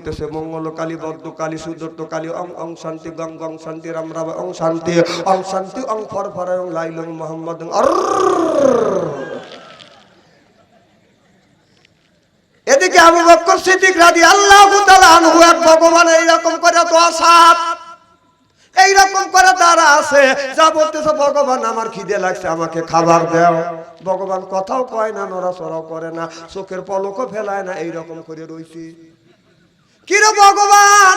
বলতেছে মঙ্গল কালী বদ্ধ কালী সুদর্ত কালী অং অং শান্তি গং গং শান্তি রাম রাম অং শান্তি অং ফর ফর অং লাইলং মোহাম্মদ। এদিকে আবু বকর সিদ্দিক রাদিয়াল্লাহু তাআলা আনহু এক ভগবান এইরকম করে দোয়া সাত এইরকম করে দাঁড়া আছে, যা বলতেছে ভগবান আমার খিদে লাগছে আমাকে খাবার দাও। ভগবান কথাও কয় না, নড়াচড়াও করে না, চোখের পলকও ফেলায় না, এইরকম করে রইছি। কি রে ভগবান,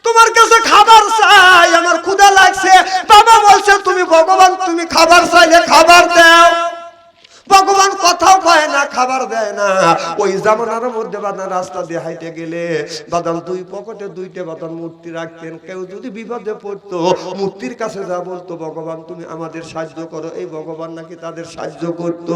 তোমার কাছে খাবার চাই, আমার ক্ষুধা লাগছে। বাবা বলছে তুমি ভগবান, তুমি খাবার চাইলে খাবার দাও। ভগবান কথাও কয় না, খাবার দেয় না। ওই জামানার মধ্যে বাদান রাস্তা দিয়ে হাইতে গেলে বাদান দুই পকেটে দুইটা বাদান মূর্তি রাখতেন। কেউ যদি বিপদে পড়তো মূর্তির কাছে যা বলতো ভগবান তুমি আমাদের সাহায্য করো, এই ভগবান নাকি তাদের সাহায্য করতো।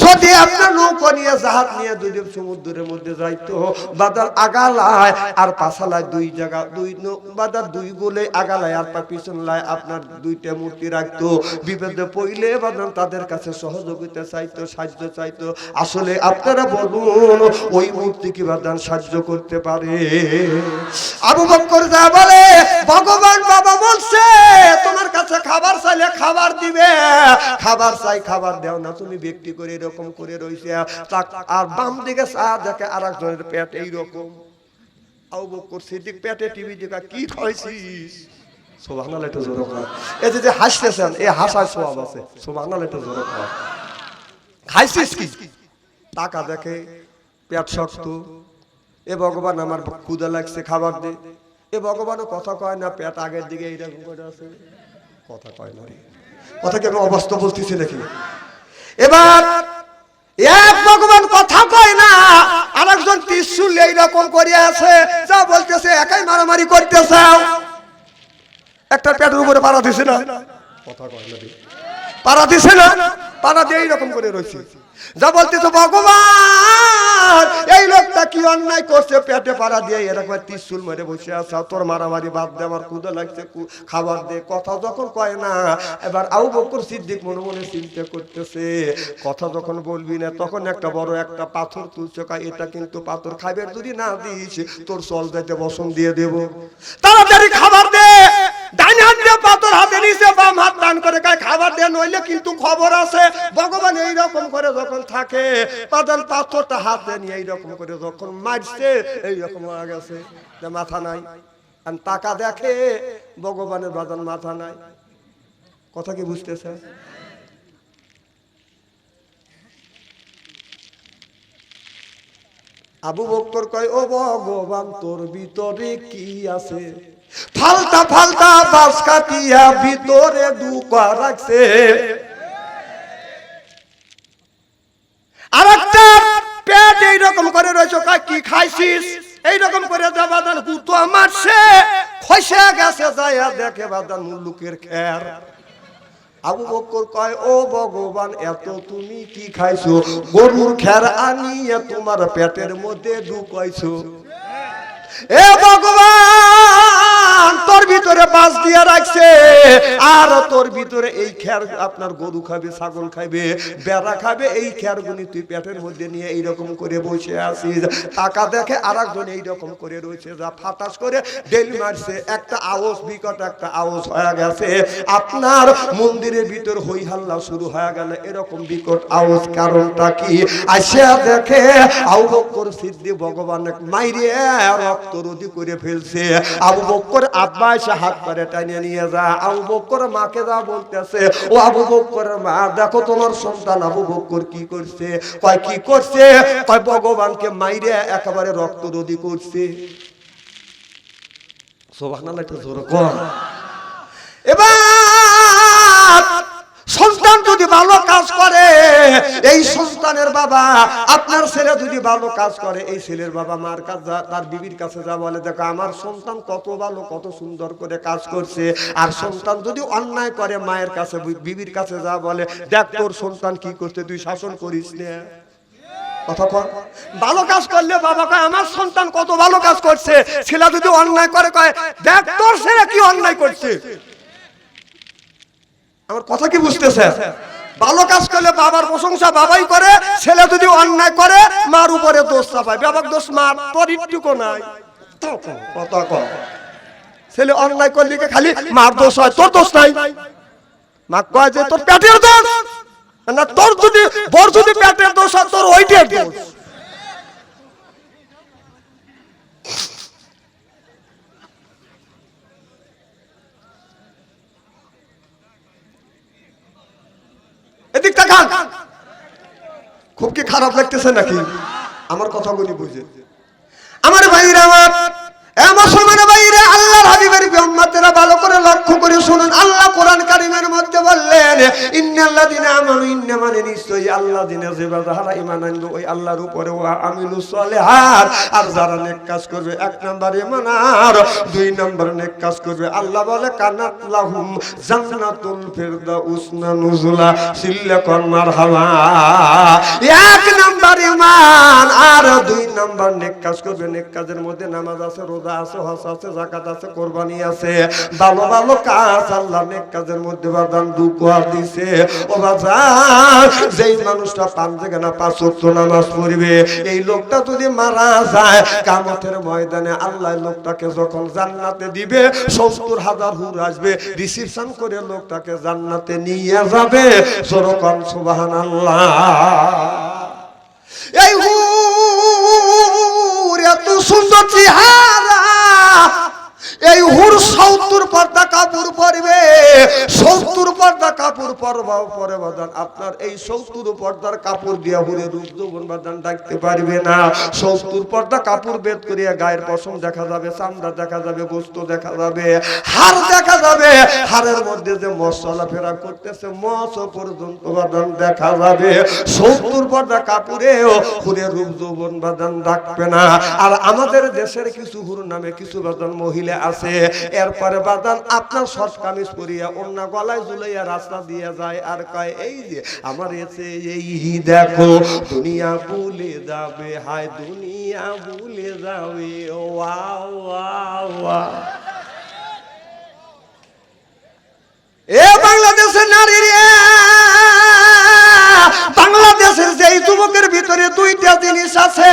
যদি আপনার নৌকা নিয়ে জাহাজ নিয়ে দুই সমুদ্রের মধ্যে যাইতো বাদান আগালায় আর পাছালায় দুই জায়গা দুই বাদান দুই গোলে আগালায় আর পিছনলায় আপনার দুইটা মূর্তি রাখতো। বিপদে পড়লে বাদান তাদের কাছে সহযোগিতা চাই, সাহায্য চাইতো। আসলে আপনারা বলুন ওই মূর্তি কি বাদান সাহায্য করতে পারে? আবু বকর যা বলে ভগবান বাবা বলছে তোমার কাছে খাবার চাইলে খাবার দিবে, খাবার চাই খাবার দাও না, তুমি ব্যক্তি করে এরকম করে রইছে। আর বাম দিকে চা দেখে আর একজনের পেট এইরকম। আবু বকর সিদ্দিক পেটে টিভি দেখা কি খাইছিস? সুবহানাল্লাহ, এটা জোরে কর। এই যে হাসতেছেন এই হাসার সওয়াব আছে। সুবহানাল্লাহ, এটা জোরে কর। খাইছিস কি? টাকা দেখে পেট শক্ত। এ ভগবান আমার ক্ষুধা লাগছে খাবার দে। এ ভগবানও কথা কয় না, পেট আগের দিকে এইরকম করে আছে, কথা কয় না। কথা কি আমি অবস্থা বলতেছি নাকি? এবার এক ভগবান কথা কয় না, আরেকজন ত্রিশূল এইরকম করে আছে, যা বলতেছে একাই মারামারি করতেছে। একটা পেটের উপরে পাড়া দিছে না, কথা কয় না, পাড়া দিছে না, পাড়া দিয়ে এইরকম করে রয়েছে। যা বলতেছে ভগবান এই লোকটা কি অন্যায় করছে, পেটে পাড়া দিয়ে এরকম ত্রিশূল মেরে বসে আছে, তোর মারামারি বাদ দে, আমার ক্ষুধা লাগছে খাবার দে। কথা যখন কয় না, এবার আবু বকর সিদ্দিক মনে মনে চিন্তা করতেছে কথা যখন বলবি না তখন একটা বড় একটা পাথর তুলছে, এটা কিন্তু পাথর খাবে, যদি না দিস তোর চল যাইতে বসন দিয়ে দেব। তাড়াতাড়ি খাবার দে। ডাইন হাত দিয়ে পাথর হাতে নিছে, বাম হাত টান করে কয় খাবার দে, নইলে কিন্তু খবর আছে। ভগবান এইরকম করে যখন থাকে বাদান পাথরটা হাতে নিয়ে এইরকম করে যখন মারছে এইরকম হয়ে গেছে, মাথা নাই। আর টাকা দেখে ভগবানের বাদান মাথা নাই। কথা কি বুঝতেছে? আবু বকর কয় ও ভগবান তোর ভিতরে কি আছে? ফালতা ফালতা বাস কাটিয়া ভিতরে ঢুকা রাখছে। আরেকটা পেট এইরকম করে রয়েছে, কি খাইছিস? এইরকম করে বাদান কুতো মারছে, খসে গেছে, যাইয়া দেখে বাদান মুল্লুকের খের। আবু বকর কয় ও ভগবান এত তুমি কি খাইছো? গরুর খের আনিয়ে তোমার পেটের মধ্যে ঢুকাইছো। এ ভগবান তোর ভিতরে বাস দিয়ে রাখছে, আর তোর ভিতরে এই খের আপনার গরু খাবে, ছাগল খাবে, বেড়া খাবে, এই খের গুনি তুই পেটের মধ্যে নিয়ে এইরকম করে বসে আছিস। টাকা দেখে আর একজন এইরকম করে রয়েছে, যা ফাটাস করে ডেল মারছে, একটা আওয়াজ, বিকট একটা আওয়াজ হয়ে গেছে। আপনার মন্দিরের ভিতর হই হাল্লা শুরু হয়ে গেল, এরকম বিকট আওয়াজ কারণটা কি? আসিয়া দেখে আবু বকর সিদ্দিক ভগবান মাইরে রক্ত রোধী করে ফেলছে। আবু বকর আব্বা এসে হাত ধরে টানিয়ে নিয়ে যা। আবু বকর মাকে যা বলতেছে, ও আবু বকরের মা দেখো তোমার সন্তান আবু বকর কি করছে। কয় কি করছে? কয় ভগবানকে মাইরে একেবারে রক্ত রোধী করছে। সুবহানাল্লাহ, একটু জোরে কর। এবার সন্তান যদি ভালো কাজ করে, এই সন্তানের বাবা, আপনার ছেলে যদি ভালো কাজ করে, এই ছেলের বাবা মার কাছে তার বিবির কাছে যা বলে, দেখো আমার সন্তান কত ভালো, কত সুন্দর করে কাজ করছে। আর সন্তান যদি অন্যায় করে, মায়ের কাছে বিবির কাছে যা বলে, দেখ তোর সন্তান কি করছে, তুই শাসন করিস না। কথা কর। ভালো কাজ করলে বাবা কয় আমার সন্তান কত ভালো কাজ করছে। ছেলে যদি অন্যায় করে, কয় দেখ তোর ছেলে কি অন্যায় করছে। আমার কথা কি বুঝতেছে? ভালো কাজ করলে বাবার প্রশংসা বাবাই করে, ছেলে যদি অন্যায় করে মার উপরে দোষ চাপায়, বাবার দোষ মার তোর একটুকু নাই। কথা কম ছেলে অন্যায় করলি খালি মার দোষ হয়, তোর দোষ নাই। মা কয় যে তোর পেটের দোষ না, তোর যদি বর যদি পেটের দোষ হয় তোর ওইটার দোষ। এদিক তাকান, খুব কি খারাপ লাগতেছে নাকি আমার কথাগুলি বুঝে? আমার ভাইরা, আমার মুসলমান ভাইরা, আল্লাহর হাবিবের উম্মতেরা ভালো করে লক্ষ্য করে শুনুন। আল্লাহ কোরআন কারীমের মধ্যে বললেন, ইন্নাল্লাযিনা আমানু, ইন্না মানে নিশ্চয়ই আল্লাযিনা যারা ঈমান আনলো ওই আল্লাহর উপরে, ওয়া আমিলুস সলিহাত, আর যারা নেক কাজ করবে। এক নাম্বার ঈমান আর দুই নাম্বার নেক কাজ করবে। আল্লাহ বলে কানাত লাহুম জান্নাতুল ফিরদাউস নুজুলা, সিল্লাকুন মারহাবা। এক নাম্বার ঈমান আর দুই নাম্বার নেক কাজ করবে। নেক কাজের মধ্যে নামাজ আছে, রোজা আছে, হজ আছে, যাকাত আছে, কুরবানি আছে, ভালো ভালো কাজ। আল্লাহ নেক কাজের মধ্যে বাদান দুকুয়া দিছে। ও বাজার, যেই মানুষটা পাঁচ জায়গা না পাঁচ ওয়াক্ত নামাজ পড়বে, এই লোকটা যদি মারা যায় কিয়ামতের ময়দানে আল্লাহ লোকটাকে যখন জান্নাতে দিবে, ৭০,০০০ হুর আসবে, রিসিপশন করে লোকটাকে জান্নাতে নিয়ে যাবে। সরকম সুবহানাল্লাহ। এই হুর এত সুন্দর চেহারা, এই হুর ৭০ পর্দা কাপড় পরবে। ৭০ পর্দা কাপড় পরে বাদান আপনার এই ৭০ পর্দার কাপড় দিয়া হুরের রূপ যৌবন বাদান ডাকতে পারবে না। ৭০ পর্দা কাপড় বেদ করিয়া গায়ের পশম দেখা যাবে, চামড়া দেখা যাবে, গোস্ত দেখা যাবে, হাড় দেখা যাবে। হাড়ের মধ্যে যে মস চলাফেরা করতেছে, মস পর্যন্ত বাদান দেখা যাবে। ৭০ পর্দা কাপড়েও হুরের রূপ যৌবন বাদান ডাকবে না। আর আমাদের দেশের কিছু হুর নামে কিছু বাদান মহিলা আছে, এরপরে বাদান আপনার শর্ট কামিজ পরিয়া ওন্না গলায় ঝুলাইয়া রাস্তা দিয়ে যায় আর কয় এই যে আমার এসে এই দেখো দুনিয়া ভুলে যাবে, হায় দুনিয়া ভুলে যাবে। ওয়া ওয়া ওয়া। এ বাংলাদেশের নারী রে, বাংলাদেশের যেই যুবকের ভিতরে দুইটা জিনিস আছে,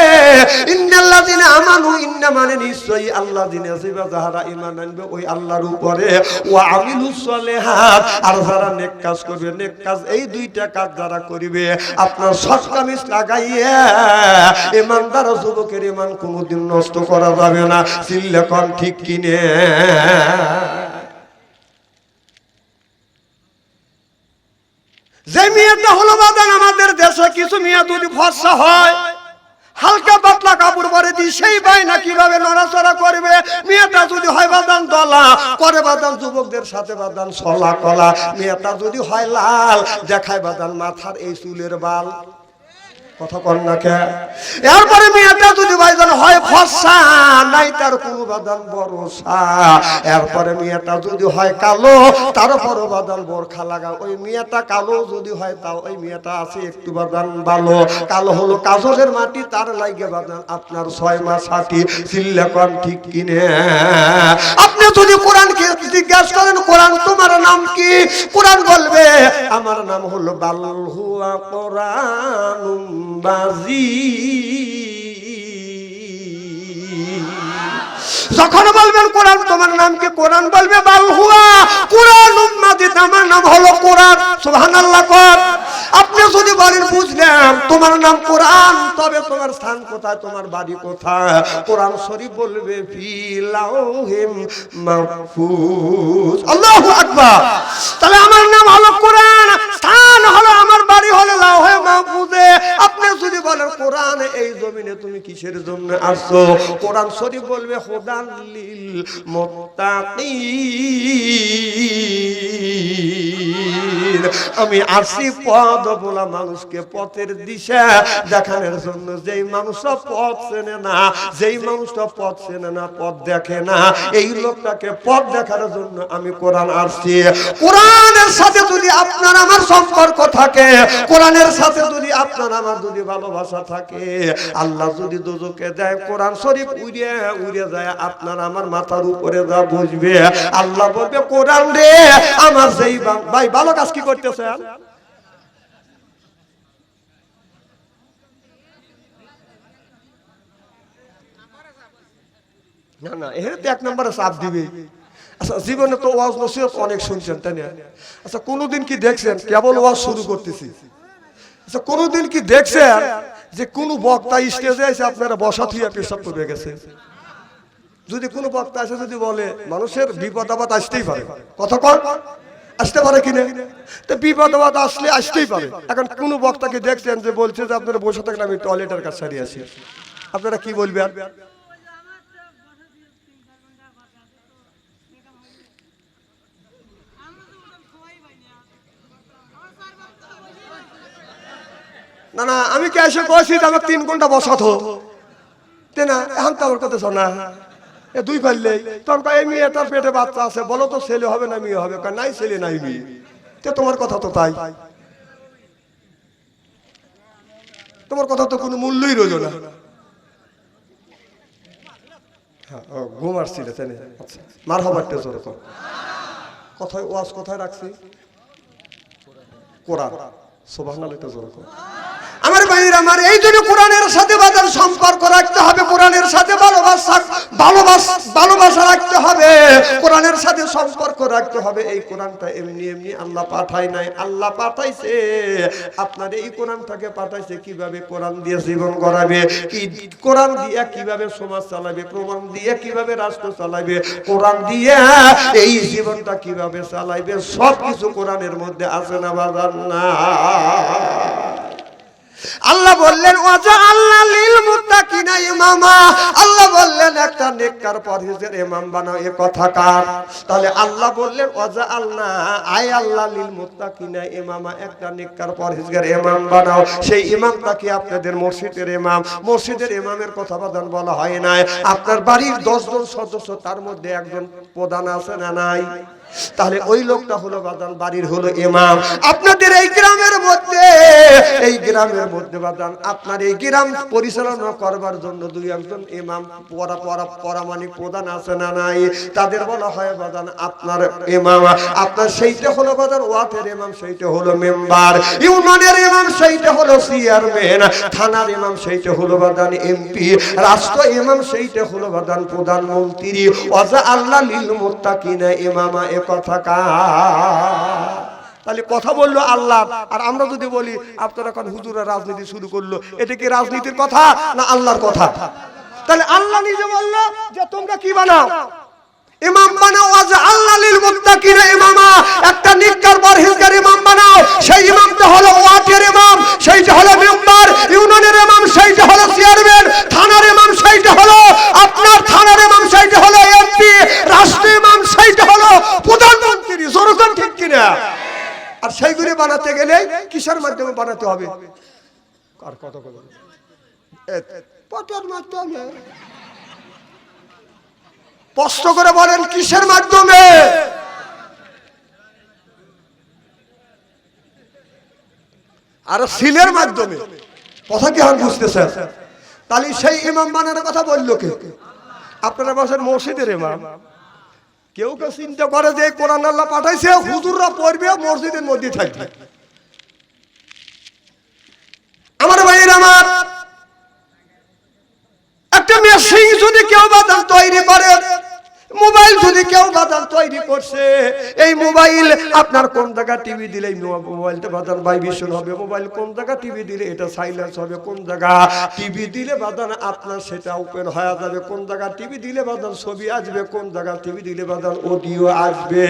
ইন্নাল্লাযিনা আমানু, ইন্না মানে নিশ্চয়ই আল্লাযিনা যারা ঈমান আনবে ওই আল্লাহর উপরে, ওয়া আমিলুস সলিহাত, আর যারা নেক কাজ করবে। নেক কাজ এই দুইটা কাজ যারা করিবে, আপনার শর্ট কামিজ লাগাইয়া ঈমানদার যুবকের ঈমান কোনোদিন নষ্ট করা যাবে না। চিল্লাকন ঠিক কিনে? যে মেয়েটা হলো বাদান আমাদের দেশে কিছু মেয়ে যদি ফর্সা হয়, হালকা পাতলা কাপড় পরে দি, সেই বায়না কিভাবে নড়াচড়া করবে। মেয়েটা যদি হয় বাদান দলা করে বাদান যুবকদের সাথে বাদান সলা কলা। মেয়েটা যদি হয় লাল দেখায় বাদান মাথার এই চুলের বাল। কথা কন না কে? এরপরে মেয়েটা যদি ভাইজান হয় ফর্সা, নাই তার কোনো বাদান বরসা। এরপরে মেয়েটা যদি হয় কালো, তারপর বাদান বোরখা লাগা। ওই মেয়েটা কালো যদি হয় তাও ওই মেয়েটা আছে একটু বাদান ভালো। কালো হলো কাজলের মাটি, তার লাগে বাদান আপনার ৬ মাস হাঁটি। চিল্লাকন ঠিক কিনে? আপনি যদি কোরআনকে জিজ্ঞাসা করেন, কোরআন তোমার নাম কি? কোরআন বলবে আমার নাম হলো বাল হুয়া কোরআনুম যখন বলবেন কোরআন তোমার নাম কি, কোরআন বলবে বাল হুয়া কুরআনুম মাজিদ, আমার নাম হলো কোরআন। সুবহানাল্লাহ কর। আপনি যদি বলেন বুঝলাম তোমার নাম কোরআন, তবে তোমার স্থান কোথায়, তোমার বাড়ি কোথায়? কোরআন শরীফ বলবে ফি লাউহিম মাহফুজ। আল্লাহু আকবার। তাহলে আমার নাম হলো কোরআন, স্থান হলো আমার বাড়ি হলো লাউহে মাহফুজে। আপনি যদি বলেন কোরআন এই জমিনে তুমি কিসের জন্য আসছো, কোরআন শরীফ বলবে হুদান লিল মুত্তাকিন, আমি আসি পথ বলা মানুষকে পথের দিশা দেখানোর জন্য। যেই মানুষটা পথ চেনে না, যেই মানুষটা পথ চেনে না, পথ দেখে না, এই লোকটাকে পথ দেখানোর জন্য আমি কোরআন আসছি। কোরআনের সাথে যদি আপনার আমার সম্পর্ক থাকে, কোরআনের সাথে যদি আপনার আমার যদি ভালোবাসা থাকে, আল্লাহ যদি দোজখে দেয় কোরআন শরীফ উড়ে উড়ে যায় আপনার আমার মাথার উপরে যা বুঝবে। আল্লাহ বলবে কোরআন রে আমার যেই ভাই ভালো কাজ কি করতেছেন, না না, এর তো এক নম্বরে চাপ দিবে। আচ্ছা, জীবনে তো ওয়াজ নসিহত অনেক শুনছেন, তাই না? আচ্ছা, কোনোদিন কি দেখছেন, কেবল ওয়াজ শুরু করতেছি, আচ্ছা কোনোদিন কি দেখছেন যে কোন বক্তা স্টেজে এসে আপনারা বসা থুইয়া পেশাব করে গেছে? যদি কোনো বক্তা এসে যদি বলে, মানুষের বিপদ আপদ আসতেই পারে, কথা কর আসতে পারে কিনা? তো বিপদ আপদ আসলে আসতেই পারে। এখন কোন বক্তাকে দেখছেন যে বলছে যে আপনারা বসে থাকেন, আমি টয়লেটের কাছে সারিয়ে আসি, আপনারা কি বলবেন? না না, আমি কে এসে কইছি আমাকে 3 ঘন্টা বসাতো, তাই না? এখন তো আমার কথা শোনা এ দুই পারলেই তখন কয় এই মেয়ে তার পেটে বাচ্চা আছে, বলো তো ছেলে হবে না মেয়ে হবে? নাই ছেলে নাই মেয়ে। তো তোমার কথা তো তাই, তোমার কথা তো কোনো মূল্যই রইল না। ঘুম আসছিল, তাই না? আচ্ছা, মার হবার জোর তো কথায় ওয়াজ কোথায় রাখছি? কোরআন, সুবহানাল্লাহ, তো জোর কর। আমার ভাইরা আমার, এই জন্য কোরআনের সাথে বাজার সম্পর্ক রাখতে হবে, কোরআনের সাথে ভালোবাসা রাখতে হবে, কোরআনের সাথে সম্পর্ক রাখতে হবে। এই কোরআনটা এমনি এমনি আল্লাহ পাঠায় নাই, আল্লাহ পাঠাইছে আপনার এই কোরআনটাকে পাঠাইছে কিভাবে কোরআন দিয়ে জীবন গড়াবে, কি কোরআন দিয়ে কিভাবে সমাজ চালাবে, কোরআন দিয়ে কিভাবে রাষ্ট্র চালাবে, কোরআন দিয়ে এই জীবনটা কিভাবে চালাইবে, সবকিছু কোরআনের মধ্যে আছে না বাজার না? আল্লাহ বললেন ওয়াজআলনা লিল মুত্তাকিনা ইমামা, আল্লাহ বললেন একটা নেককার পরহেজগার ইমাম বানাও। এ কথা কার? তাহলে আল্লাহ বললেন ওয়াজআলনা, আয় আল্লাহ লিল মুত্তাকিনা ইমামা, একটা নেককার পরহেজগার ইমাম বানাও। সেই ইমামটা কি? আপনাদের মসজিদের ইমাম। মসজিদের ইমামের কথা বাদান বলা হয় নাই। আপনার বাড়ির 10 জন সদস্য, তার মধ্যে একজন প্রধান আছে না নাই? তাহলে ওই লোকটা হলো বাদান বাড়ির হলো ইমাম। আপনাদের এই গ্রামের মধ্যে বাদান আপনার এই গ্রাম পরিচালনা করবার জন্য 2-1 ইমাম পরামানিক প্রধান আছে না নাই? তাদের বলা হয় বাদান আপনার ইমাম। আপনার সেইটা হলো বাদান ওয়ার্ডের ইমাম, সেইটা হলো মেম্বার। ইউনিয়নের ইমাম সেইটা হলো চেয়ারম্যান। থানার ইমাম সেইটা হলো বাদান এমপি। রাষ্ট্র ইমাম সেইটা হলো বাদান প্রধানমন্ত্রী। ওয়াজআলনা লিল মুত্তাকিনা ইমামা, এ কথা কার? তাহলে কথা বললো আল্লাহ, আর আমরা যদি বলি আপনারা এখন হুজুরা রাজনীতি শুরু করলো, এটা কি রাজনীতির কথা না আল্লাহর কথা? তাহলে আল্লাহ নিজে বললো যে তোমরা কি বানাও? ইমাম বানাও। ওয়াজআলনা লিল মুত্তাকিনা ইমামা, একটা নেককার পরহেজগার ইমাম বানাও। সেই ইমামটা হলো ওয়ার্ডের ইমাম, সেইটা হলো মেম্বার। ইউনিয়নের ইমাম সেইটা হলো চেয়ারম্যান। থানার ইমাম সেইটা হলো আপনার থানার ইমাম, সেইটা হলো এমপি। রাষ্ট্র ইমাম সেইটা হলো প্রধানমন্ত্রী। জোরদার ঠিক কিনা? আর সেইগুলি বানাতে গেলে কিসের মাধ্যমে বানাতে হবে? কার কথা বলে? পটার মাধ্যমে। স্পষ্ট করে বলেন কিসের মাধ্যমে? আর সিলের মাধ্যমে। কথা কি আর বুঝতেছেন? তাহলে সেই ইমাম বানানোর কথা বললো কে? আপনারা বলছেন মসজিদের ইমাম। কেউ কেউ চিন্তা করে যে কোরআন আল্লাহ পাঠাইছে, হুজুররা পড়বে, মসজিদের মধ্যে থাকবে। আমার ভাইয়ের আমার, একটা মেশিন যদি কেউ বাদাম তৈরি করে, মোবাইল যদি কেউ বাদাম তৈরি করছে, এই মোবাইল আপনার কোন জায়গা টিভি দিলে মোবাইলটা বাদান ভাইব্রেশন হবে, মোবাইল কোন জায়গা টিভি দিলে এটা সাইলেন্স হবে, কোন জায়গা টিভি দিলে বাদান আপনার সেটা ওপেন হয়ে যাবে, কোন জায়গা টিভি দিলে বাদান ছবি আসবে, কোন জায়গা টিভি দিলে বাদান অডিও আসবে।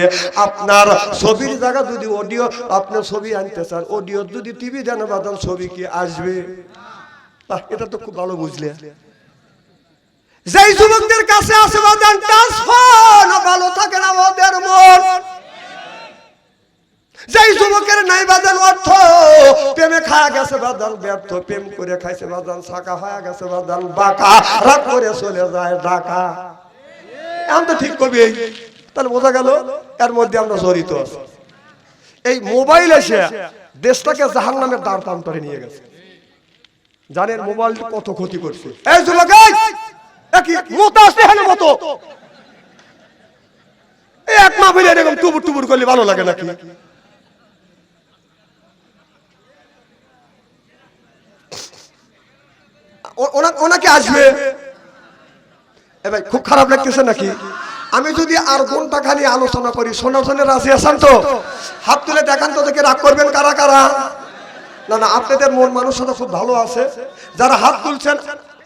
আপনার ছবির জায়গা যদি অডিও, আপনার ছবি আনতে চান, অডিও যদি টিভি দেন বাদান ছবি কি আসবে? এটা তো খুব ভালো বুঝলে। যেই যুবকদের কাছে আছে বাদান ট্রান্সফার, ভালো থাকে না ওদের মন। যেই যুবকের নাই বাদান অর্থ, প্রেমে খায়া গেছে বাদান ব্যর্থ, প্রেম করে খাইছে বাদান ছাকা হয়ে গেছে বাদান বাঁকা, রাগ করে চলে যায় ঢাকা। এখন তো ঠিক কবি। তাহলে বোঝা গেল এর মধ্যে আমরা জড়িত আছি। এই মোবাইল এসে দেশটাকে জাহান্নামের দ্বার প্রান্তরে নিয়ে গেছে। জানেন মোবাইল কত ক্ষতি করছে? এই যুবক এক মাহফিলে এরকম টুবুর টুবুর করলে ভালো লাগে নাকি? ওনাকে আসবে এ ভাই খুব খারাপ লাগতেছে নাকি? আমি যদি আর ঘন্টা খালি আলোচনা করি শোনার জন্য রাজি আছেন তো? হাত তুলে দেখান তো, দেখে রাগ করবেন কারা কারা? না না, আপনাদের মন মানসিকতা খুব ভালো আছে। যারা হাত তুলছেন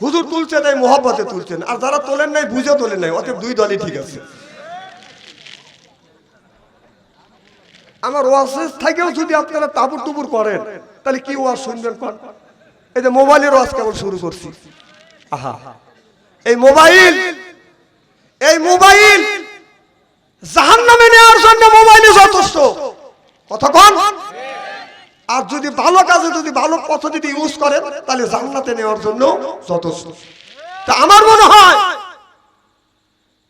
হুজুর তুলছেন এই মোহব্বতে তুলছেন, আর যারা তোলেন নাই বুঝে তোলেন নাই, অতএব দুই দলই ঠিক আছে। আমার ওয়াজ থেকেও যদি আপনারা তাবুর টুবুর করেন তাহলে কি ওয়াজ শুনবেন? এই যে মোবাইলের ওয়াজ কেবল শুরু করছি, আহা এই মোবাইল জাহান্নামে নেওয়ার জন্য মোবাইলে যথেষ্ট, কথা কোন? আর যদি ভালো কাজে, যদি ভালো পদ্ধতিতে ইউজ করেন তাহলে জান্নাতে নেওয়ার জন্য যথেষ্ট। তা আমার মনে হয়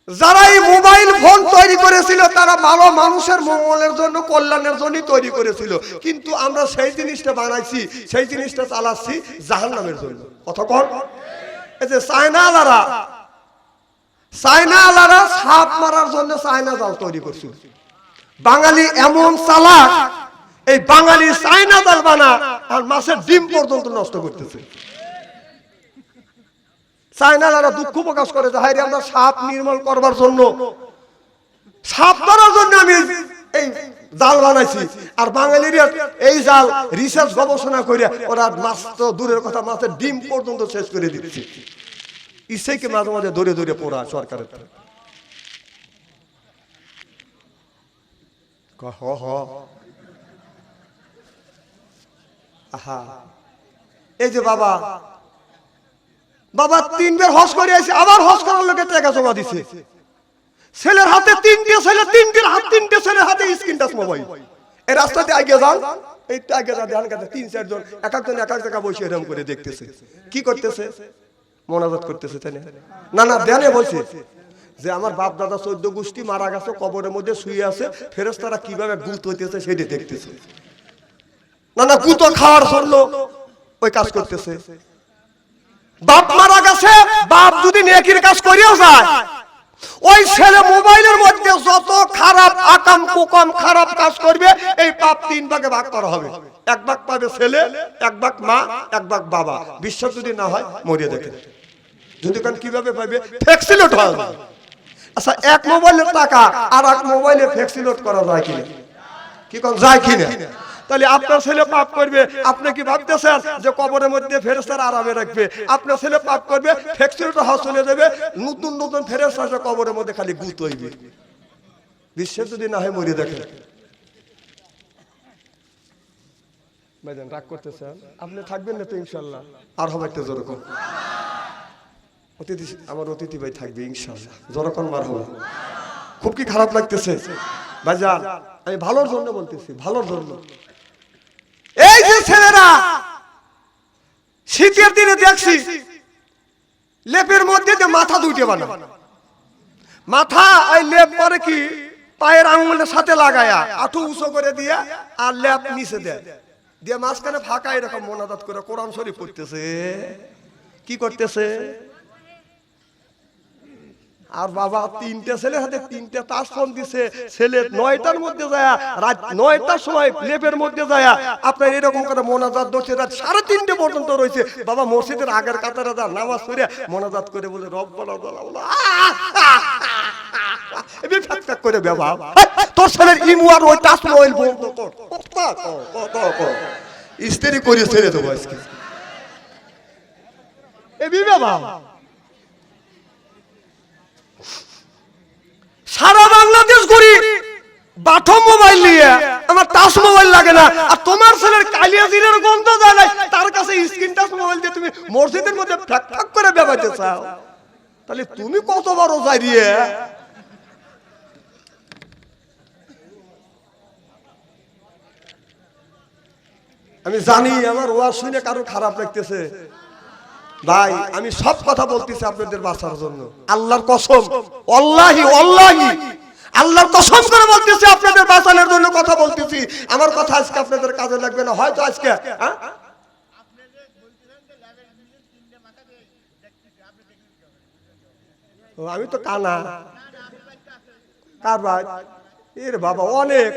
যারা এই মোবাইল ফোন তৈরি করেছিল তারা ভালো মানুষের মঙ্গলের জন্য, কল্যাণের জন্য তৈরি করেছিল, কিন্তু আমরা সেই জিনিসটা বানাইছি, সেই জিনিসটা চালাচ্ছি জাহান্নামের জন্য, কথা কোন? এই যে চায়নাওয়ালারা সাপ মারার জন্য চায়না জাল তৈরি করছিল। বাঙালি এমন চালাক, এই বাঙালি চায়না জাল বানা আর মাছের ডিম পর্যন্ত নষ্ট করতেছে। চায়নারা দুঃখ প্রকাশ করে যে হায়রে আমরা সাপ নির্মূল করবার জন্য, সাপ ধরার জন্য আমি এই জাল বানাইছি, আর বাঙালিরা এই জাল রিসার্চ গবেষণা করে ওরা মাছ তো দূরের কথা, মাছের ডিম পর্যন্ত শেষ করে দিচ্ছে। ইসেকে মাঝে মাঝে ধরে ধরে পড়া সরকারের। এই যে বাবা 3 বার হজ করে আসে, আবার হজ করার লোকে টাকা জমা দিছে। ছেলের হাতে 3টে ছেলে, 3টে ছেলের হাতে স্ক্রিন টাচ মোবাইল। এই রাস্তাতে আগে যান, এইটা আগে যা ধ্যান কাটে 3-4 জন এক একজন এক এক জায়গা বসে এরকম করে দেখতেছে। কি করতেছে? মোনাজাত করতেছে, তাই না? না ধ্যানে বলছে যে আমার বাপ দাদা 14 গোষ্ঠী মারা গেছে, কবরের মধ্যে শুয়ে আছে, ফেরেশতারা কিভাবে গুত হইতেছে সেটা দেখতেছে। না গুতো খাওয়ার জন্য ওই কাজ করতেছে। বাপ মারা গেছে, বাপ যদি নেকির কাজ করিয়া যায়, ওই ছেলে মোবাইলের মধ্যে যত খারাপ আকাম কুকাম খারাপ কাজ করবে, এই পাপ 3 ভাগে ভাগ করা হবে। 1 ভাগ পাবে ছেলে, 1 ভাগ মা, 1 ভাগ বাবা। বিশ্বাস যদি না হয় মরিয়ে দেখেন। যদি কারণ কিভাবে পাবে? ফ্যাক্সিলোট হয়। আচ্ছা, এক মোবাইলের টাকা আর এক মোবাইলে ফ্যাক্সিলোট করা যায় কিনা? কি কোন যায় কিনা? তাহলে আপনার ছেলে পাপ করবে, আপনি কি ভাবতেছেন যে কবরের মধ্যে ফেরেশতারা আরামে রাখবে? আপনার ছেলে পাপ করবে, ফ্যাক্টরিটা হাউস চলে যাবে, নতুন নতুন ফেরেশতা কবরের মধ্যে খালি গুত হইবে। বিশ্বাস যদি না হয় মরে দেখেন। ভাইজান রাগ করতেছেন? আপনি থাকবেন না তো ইনশাআল্লাহ? আর হবে একটা যেরকম অতিথি, আমার অতিথি ভাই থাকবে ইনশাআল্লাহ, যেরকম মার হবে। খুব কি খারাপ লাগতেছে ভাইজান? আমি ভালোর জন্য বলতেছি, ভালোর জন্য। এই যে ছেলেরা শীতের দিনে দেখছি লেপের মধ্যে যে মাথা দুইটে বানায়, মাথা ওই লেপ করে কি পায়ের আঙুলের সাথে লাগায়া আঁঠু উঁচু করে দিয়া আর লেপ নিচে দেয়, দিয়ে মাঝখানে ফাঁকা এরকম মোনাজাত করে কোরআন শরীফ পড়তেছে। কি করতেছে? আর বাবা 3টে ছেলের হাতে 3টে তাস ফোন দিছে। ছেলে 9টার মধ্যে যায়, রাত 9টার সময় লেপের মধ্যে যায় আপনার এরকম করে মোনাজাত দোষে রাত 3:30 পর্যন্ত রয়েছে। বাবা মসজিদের আগের কাতারে যা নামাজ পড়ে মোনাজাত করে বলে রব্বানা জালাল্লাহ এবি ফাক করে বাবা তোর ছেলের ইমু আর ওই তাস মোবাইল বন্ধ কর, কত ইস্তেরি করে ছেড়ে দেবো আজকে। এবি বাবা সারা বাংলাদেশ ঘুরি বাথো মোবাইল নিয়ে, আমার টাচ মোবাইল লাগে না। আর তোমার ছেলের কালিয়া জিরের গন্ধ যায় না, তার কাছে স্ক্রিন টাচ মোবাইল দিয়ে তুমি মসজিদের মধ্যে ফ্যাক ফ্যাক করে বেবাইতে চাও, তাহলে তুমি কত বড় যাই রে? আমি জানি আমার ওয়াজ শুনে কারো খারাপ লাগতেছে ভাই, আমি সব কথা বলতেছি আপনাদের বাঁচার জন্য। আল্লাহর কসম, আল্লাহি আল্লাহর কসম করে বলতেছি, আপনাদের বাঁচানোর জন্য কথা বলতেছি। আমার কথা আজকে আপনাদের কাজে লাগবে না হয়তো আজকে। আমি তো কানা কার ভাই? এর বাবা অনেক।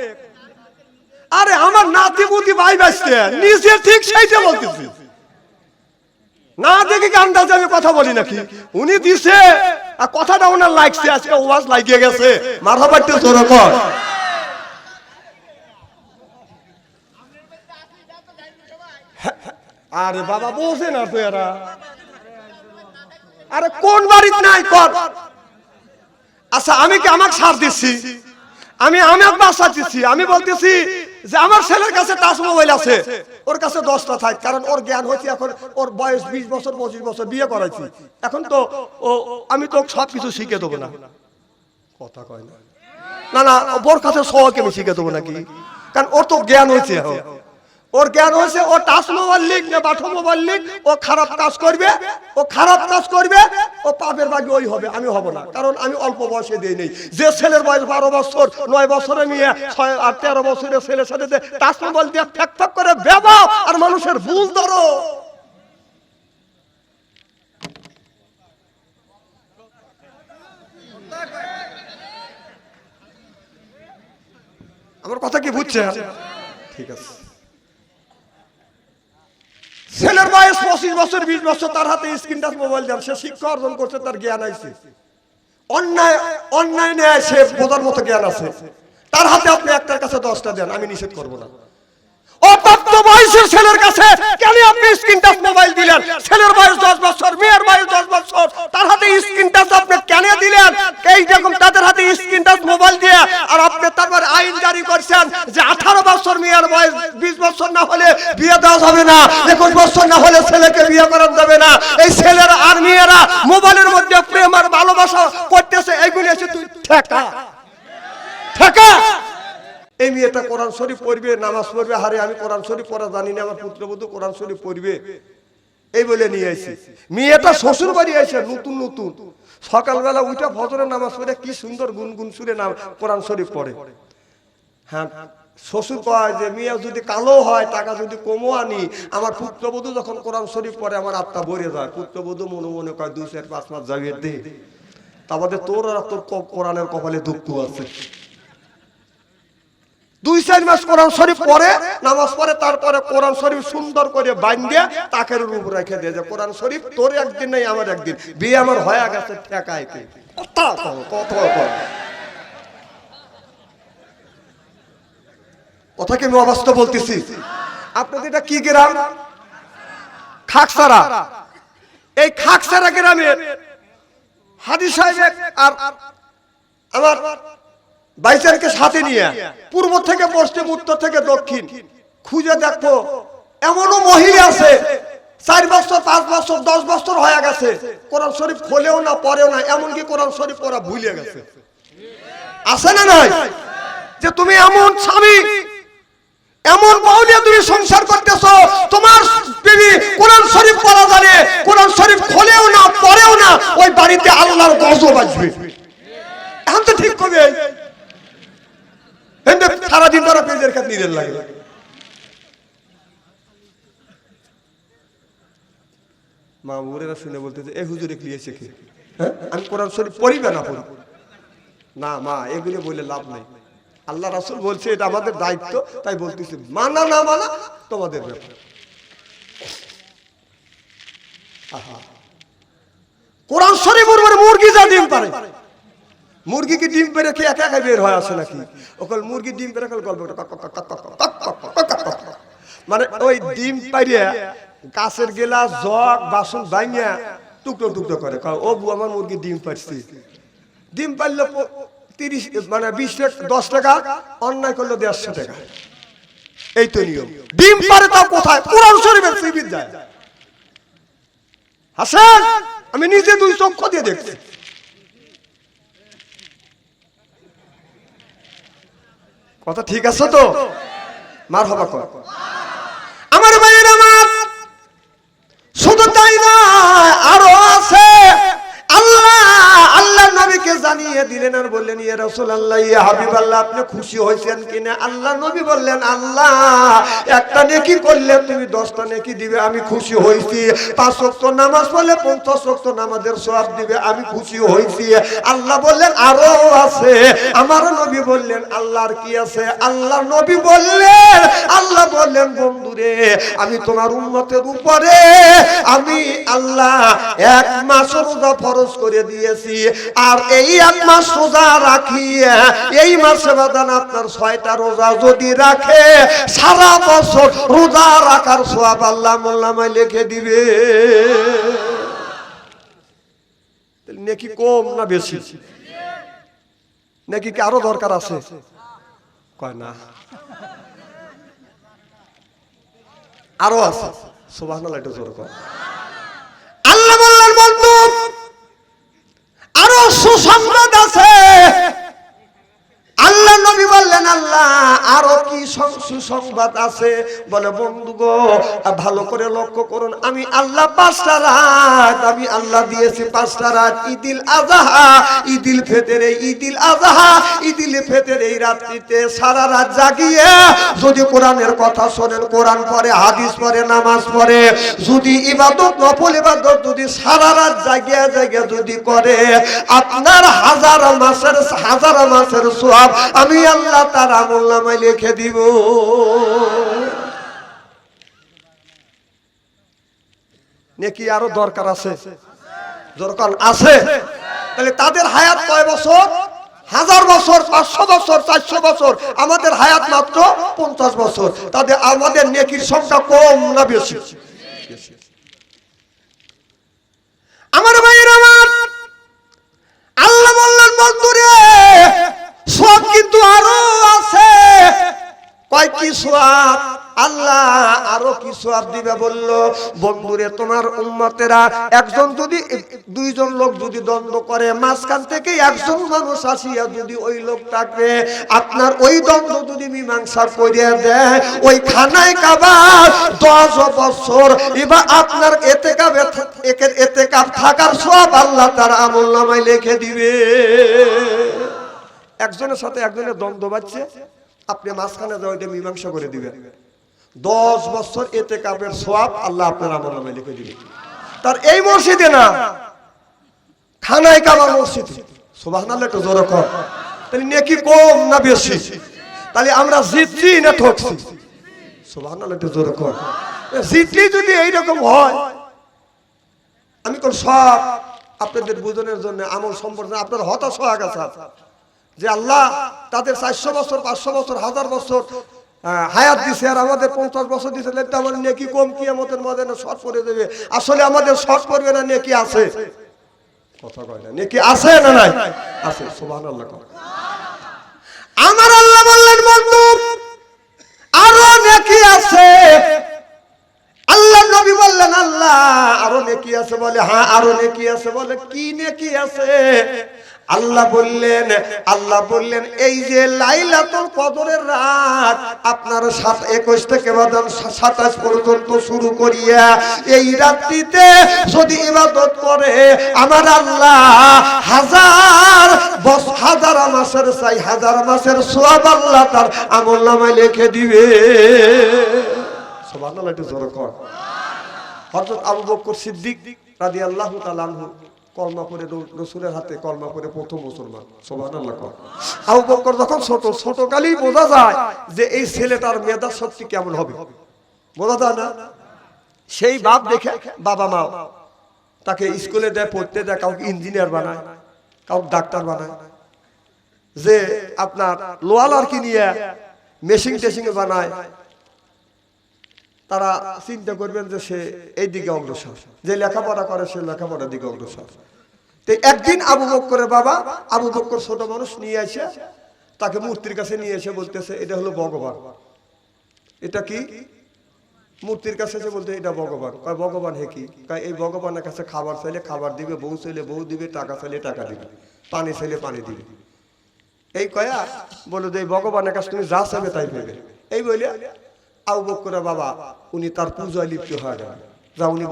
আরে আমার নাতি বুতি ভাই বাঁচতে নিজে ঠিক সেইটা বলতেছি। না দেখি কি আন্দাজে আমি কথা বলি নাকি? উনি দিছে আর কথাটা ওনার লাগছে, আজকে ওয়াজ লাগিয়ে গেছে। মারহাবা একটু জোরে কর। আরে বাবা বোঝে না তো এরা। আরে কোন বাড়িতে নাই কর। আচ্ছা আমি কি আমাকে সার দিচ্ছি? আমি বাসা দিচ্ছি। আমি বলতেছি যে আমার ছেলের কাছে টাচ মোবাইল আছে, ওর কাছে 10টা থাক, কারণ ওর জ্ঞান হচ্ছে এখন, ওর বয়স 20 বছর 25 বছর, বিয়ে করাইছি এখন, তো আমি তো সবকিছু শিখে দেবো না। কথা কয় না, না না, ওর কাছে সহকে আমি শিখে দেবো নাকি? কারণ ওর তো জ্ঞান হয়েছে, ওর জ্ঞান হয়েছে। ও টাচ মোবাইল লিখ না বাঠো মোবাইল লিখ, ও খারাপ কাজ করবে, ও খারাপ কাজ করবে, ও পাপের ভাগে ওই হবে, আমি হব না। কারণ আমি অল্প বয়সে দিই নেই। যে ছেলের বয়স 12 বছর 9 বছরে নিয়ে 6 আর 13 বছরের ছেলের সাথে টাচ মোবাইল দিয়ে ফ্যাক ফ্যাক করে বেবা আর মানুষের ভুল ধরো। আমার কথা কি বুঝছেন? ঠিক আছে। ছেলের বয়স 25 বছর 20 বছর, তার হাতে স্ক্রিন টাচ মোবাইল দেন, সে শিক্ষা অর্জন করছে, তার জ্ঞান আছে। অন্যায় নেয় সে বোঝার মতো জ্ঞান আছে, তার হাতে আপনি একটার কাছে 10টা দেন, আমি নিষেধ করবো না। অপ্রাপ্ত বয়সের ছেলের কাছে কেন আপনি স্ক্রিন টাচ মোবাইল দিলেন? ছেলের বয়স 10 বছর, মেয়ের বয়স 10 বছর, তার হাতে স্ক্রিন টাচ আপনি কেন দিলেন? এই রকম তাদের হাতে স্ক্রিন টাচ মোবাইল দিয়ে আর আপনি তারপর আইন জারি করছেন যে 18 বছর মেয়ের বয়স, 20 বছর না হলে বিয়ে দেওয়া যাবে না, 21 বছর না হলে ছেলেকে বিয়ে করা যাবে না। এই ছেলেরা আর মেয়েরা মোবাইলের মধ্যে প্রেম আর ভালোবাসা করতেছে, এইগুলি এসে তুই ঠেকা। এই মেয়েটা কোরআন শরীফ পড়বে, নামাজ পড়বে। হারে আমি কোরআন শরীফ পড়া জানি না, আমার পুত্রবধূ কোরআন শরীফ পড়বে, এই বলে নিয়ে আসি। মেয়েটা শ্বশুর বাড়ি আসে নতুন নতুন, সকালবেলা উঠে ফজরের নামাজ পড়ে কি সুন্দর গুনগুন সুরে কোরআন শরীফ পড়ে। হ্যাঁ, শ্বশুর কয় যে মেয়ে যদি কালো হয়, টাকা যদি কমও আনি, আমার পুত্রবধূ যখন কোরআন শরীফ পড়ে আমার আত্মা ভরে যায়। পুত্রবধূ মনে মনে কয় 2 4 5 মাস যাবে দে, তারপরে তোর আর তোর কোরআনের কপালে দুঃখ আছে। 2 4 মাস কোরআন শরীফ পড়ে, নামাজ পড়ে, তারপরে কোরআন শরীফ সুন্দর করে বাইন্ধে তাকের উপর রেখে দেয় যে কোরআন শরীফ তোর একদিন নাই আমার একদিন, বিয়ে আমার হয়ে গেছে, ঠেকায় কে? কথা কি আমি অবাস্তব বলতেছি? আপনাদের এটা কি গ্রাম? খাকসারা। এই খাকসারা গ্রামের হাদি সাহেব আর আমার বাইচারকে সাথে নিয়ে পূর্ব থেকে পশ্চিম, উত্তর থেকে দক্ষিণ খুঁজে দেখো, এমনও মহিলা আছে 4 বছর 5 বছর 10 বছর হয়ে গেছে, কোরআন শরীফ খোলেও না, পড়েও না, এমনকি কোরআন শরীফ পড়া ভুলে গেছে। আছে না নাই? যে তুমি এমন স্বামী, এমন বউ নিয়ে তুমি সংসার করতেছো, তোমার বিবি কোরআন শরীফ পড়া জানে, কোরআন শরীফ খোলেও না, পড়েও না, ওই বাড়িতে আল্লাহর গজব আসবে। এখন তো ঠিক করবে, সারাদিন তারা পেজের কাছে নিজের লাগে। মা মুরেরা শুনে বলতেছে, এ হুজুরে কি শেখে? হ্যাঁ, আমি কোরআন শরীফ পড়িবে না পড়ি না মা, এগুলো বলে লাভ নাই। আল্লাহ রাসূল বলছে এটা আমাদের দায়িত্ব, তাই বলতেছি, মানা না মানা তোমাদের ব্যাপার। কোরআন শরীফের উপরে মুরগি যা ডিম পারে, মুরগি কি ডিম পেরে খেয়ে একা একা বের হয়ে আসে নাকি? ওখানে মুরগি ডিম পেরে গল্প, মানে ওই ডিম পাইয়া গাছের গেলাস জগ বাসন ভাঙিয়া টুকরো টুকরো করে, ও বউ আমার মুরগি ডিম পারছি। ডিম পারলে 30 মানে 20 টাকা 10 টাকা, অন্যায় করলে 150 টাকা, এই তো নিয়ম। ডিম পারে তাও কোথায়? কোরআন শরীফের সিবির যায়। হাসান, আমি নিজে 2 চক্ষু দিয়ে দেখছি। কথা ঠিক আছে তো? মারহাবা কর। আমার ভাইয়ের আমার, শুধু তাই না, আরো আছে। আল্লাহ নবীকে যা জানিয়ে দিলেন আর বললেন ইয়া রাসূলুল্লাহ ইয়া হাবিবাল্লাহ আপনি খুশি হয়েছেন কিনা আল্লাহ নবী বললেন আল্লাহ একটা নেকি করলে তুমি 10টা নেকি দিবে আমি খুশি হইছি 5 ওয়াক্ত নামাজ পড়লে 50 ওয়াক্ত নামাজের সওয়াব দিবে আমি খুশি হইছি আল্লাহ বললেন আরো আছে আমার নবী বললেন আল্লাহর কি আছে আল্লাহ নবী বললেন আল্লাহ বললেন বন্ধুরে আমি তোমার উম্মতের উপরে আমি আল্লাহ 1 মাস রোজা ফরজ করে দিয়েছি আর এই 1 মাস রোজা রাখি এই মাসে বাদান আপনার 6টা রোজা যদি রাখে সারা বছর রোজা রাখার সওয়াব আল্লাহ মোল্লামায় লিখে দিবে নেকি কম না বেশি নাকি কি আরো দরকার আছে কয় না আরো আছে সুবহানাল্লাহ একটু জোরে কর আল্লাহ বললেন বন্ধু আরো সুসংবাদ আছে আল্লাহ নবী বললেন আল্লাহ আরো কি সুসংবাদ আছে বলে বন্ধু গো ভালো করে লক্ষ্য করুন আমি আল্লাহ 5টা রাত আমি আল্লাহ দিয়েছি 5টা রাত ঈদুল আযহা ঈদুল ফিতর ঈদুল আযহা ঈদুল ফিতর এই রাত্রিতে সারা রাত জাগিয়ে যদি কোরআনের কথা শোনেন কোরআন পড়ে হাদিস পড়ে নামাজ পড়ে যদি ইবাদত নফল ইবাদত যদি সারা রাত জাগিয়ে জাগিয়ে যদি করে আপনার হাজার মাসের সওয়াব আমি আল্লাহ তার আমলনামায় লিখে দিব নেকি আরো দরকার আছে দরকার আছে তাহলে তাদের হায়াত কয় বছর 1000 বছর 500 বছর 400 বছর আমাদের হায়াত মাত্র 50 বছর তাদের আমাদের নেকির সংখ্যা কম না বেশি আমার ভাইরা আমার আল্লাহ বললেন বন্ধুরে সব কিন্তু আরো আছে কয় কি সওয়াব আল্লাহ আরো কি সওয়াব দিবে বলল বন্ধুরে তোমার উম্মতেরা একজন যদি দুইজন লোক যদি দ্বন্দ্ব করে মাঝখান থেকে একজন মানুষ আসিয়া যদি ওই লোকটাকে আপনার ওই দ্বন্দ্ব যদি মীমাংসা করিয়া দেয় ওই খানায় কাবা 10 বছর এবার আপনার এতেকাব থাকার সওয়াব আল্লাহ তার আমলনামায় লিখে দিবে একজনের সাথে একজনের দ্বন্দ্ব বাজছে আপনি মাঝখানে ওইটা মীমাংসা করে দিবেন 10 বছর ইতিকাফের সওয়াব আল্লাহ আপনার আমলনামায় লিখে দিবেন তার এই মসজিদে না খানায় কাবা মসজিদে সুবহানাল্লাহ একটু জোরে কর তাহলে নেকি কম না বেশি তাহলে আমরা জিতছি না ঠকছি সুবহানাল্লাহ একটু জোরে কর জিতলি যদি এইরকম হয় আমি কোন সব আপনাদের বুঝনের জন্য আমল সম্পর্কে আপনার হতাশ হয়ে গেছে যে আল্লাহ তাদের 400 বছর 500 বছর 1000 বছর হায়াত দিছে আর আমাদের 50 বছর দিছে তাহলে আমাদের নেকি কম কিয়ামতের ময়দানে শর্ট পড়ে যাবে আসলে আমাদের শর্ট পড়বে না নেকি আছে কথা কয় না নেকি আছে না নাই আছে সুবহানাল্লাহ আমার আল্লাহ বললেন বন্ধু আরো নেকি আছে আল্লাহ নবী বললেন আল্লাহ আরো নেকি আছে বলে হ্যাঁ আরো নেকি আছে বলে কি নেকি আছে আল্লাহ বললেন এই যে লাইলাতুল কদরের রাত আপনার 21 থেকে 27 পর্যন্ত শুরু করিয়া এই রাত্রিতে যদি ইবাদত করে আমার আল্লাহ হাজার মাসের সওয়াব আল্লাহ তার আমলনামায় লিখে দিবে সুবহানাল্লাহ একটু জোরে কর হযরত আবু বকর সিদ্দিক রাদিয়াল্লাহু তাআলা আনহু কলমা পড়ে রাসূলের হাতে কলমা পড়ে প্রথম মুসলমান সুবহানাল্লাহ কর আবু বকর যখন ছোট কালেই বোঝা যায় যে এই ছেলেটার মেধা শক্তি কেমন হবে বোঝা যায় না সেই বাপ দেখে বাবা মা তাকে স্কুলে দেয় পড়তে দেয় কাউকে ইঞ্জিনিয়ার বানায় কাউকে ডাক্তার বানায় যে আপনার লোহার কি নিয়ে মেশিন টেশিং বানায় তারা চিন্তা করবেন যে সে এই দিকে অগ্রসর যে লেখাপড়া করে সে লেখাপড়ার দিকে অগ্রসর তো একদিন আবু বকরের বাবা আবু বকর ছোট মানুষ নিয়ে এসে তাকে মূর্তির কাছে নিয়ে এসে বলতেছে এটা হলো ভগবান এটা কি মূর্তির কাছে এসে বলতে এটা ভগবান কয় ভগবান হে কি কয় এই ভগবানের কাছে খাবার চাইলে খাবার দিবে বউ চাইলে বউ দিবে টাকা চাইলে টাকা দিবে পানি চাইলে পানি দিবে এই কয়া বলো যে এই ভগবানের কাছে তুমি যা চাইবে তাই পেবে এই বলে আবু বকরের বাবা উনি তার পূজায় লিপ্ত হয়ে গেলেন যা উনি